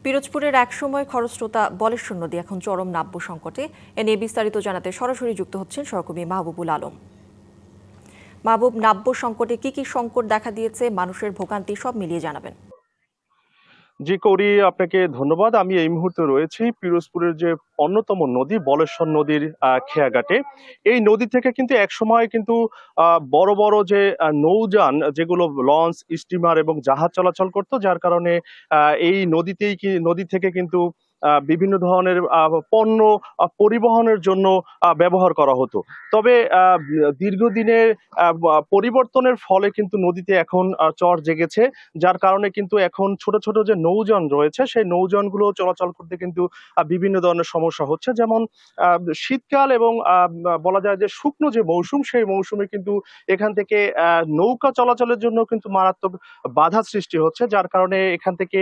পিরোজপুরের একসময় খরস্রোতা বলেশ্বর নদী এখন চরম নাব্য সংকটে। এ নিয়ে বিস্তারিত জানাতে সরাসরি যুক্ত হচ্ছেন সহকর্মী মাহবুবুল আলম। মাহবুব, নাব্য সংকটে কি কি সংকট দেখা দিয়েছে, মানুষের ভোগান্তি সব মিলিয়ে জানাবেন। জি কৌরি, আপনাকে ধন্যবাদ। আমি এই মুহূর্তে রয়েছি পিরোজপুরের যে অন্যতম নদী বলেশ্বর নদীর খেয়াঘাটে। এই নদী থেকে কিন্তু একসময় কিন্তু বড় বড় যে নৌযান, যেগুলো লঞ্চ, স্টিমার এবং জাহাজ চলাচল করতো, যার কারণে এই নদী থেকে কিন্তু বিভিন্ন ধরনের পণ্য পরিবহনের জন্য ব্যবহার করা হতো। তবে দীর্ঘদিনের পরিবর্তনের ফলে কিন্তু নদীতে এখন চর জেগেছে, যার কারণে কিন্তু এখন ছোট ছোট যে নৌযান রয়েছে সেই নৌযানগুলো চলাচল করতে কিন্তু বিভিন্ন ধরনের সমস্যা হচ্ছে। যেমন শীতকাল এবং বলা যায় যে শুকনো যে মৌসুম, সেই মৌসুমে কিন্তু এখান থেকে নৌকা চলাচলের জন্য কিন্তু মারাত্মক বাধা সৃষ্টি হচ্ছে, যার কারণে এখান থেকে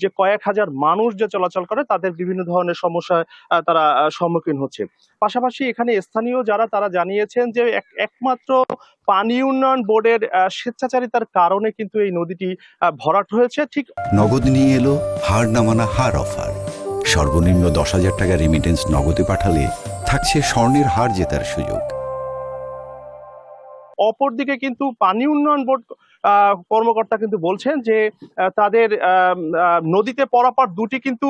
যে কয়েক হাজার মানুষ যে চলাচল করে তাদের বিভিন্ন ধরনের সমস্যায় তারা সম্মুখীন হচ্ছে। পাশাপাশি এখানে স্থানীয় যারা, তারা জানিয়েছেন যে একমাত্র পানি উন্নয়ন বোর্ডের স্বেচ্ছাচারিতার কারণে কিন্তু এই নদীটি ভরাট হয়েছে। ঠিক নগদ নিয়ে এলো হার না মানা হার অফার। সর্বনিম্ন 10,000 টাকা রেমিটেন্স নগদে পাঠালে থাকছে স্বর্ণের হার জেতার সুযোগ। অপরদিকে কিন্তু পানি উন্নয়ন বোর্ড কর্মকর্তা কিন্তু বলছেন যে তাদের নদীতে পরাপার দুটি কিন্তু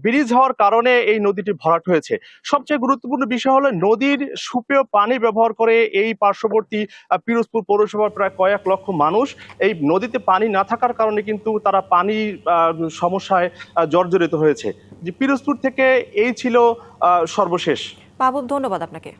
ব্রিজ হওয়ার কারণে এই নদীটি ভরাট হয়েছে। সবচেয়ে গুরুত্বপূর্ণ বিষয় হলো নদীর সুপেয় পানি ব্যবহার করে এই পার্শ্ববর্তী পিরোজপুর পৌরসভার প্রায় কয়েক লক্ষ মানুষ। এই নদীতে পানি না থাকার কারণে কিন্তু তারা পানির সমস্যায় জর্জরিত হয়েছে। যে পিরোজপুর থেকে এই ছিল সর্বশেষ। মাহবুব, ধন্যবাদ আপনাকে।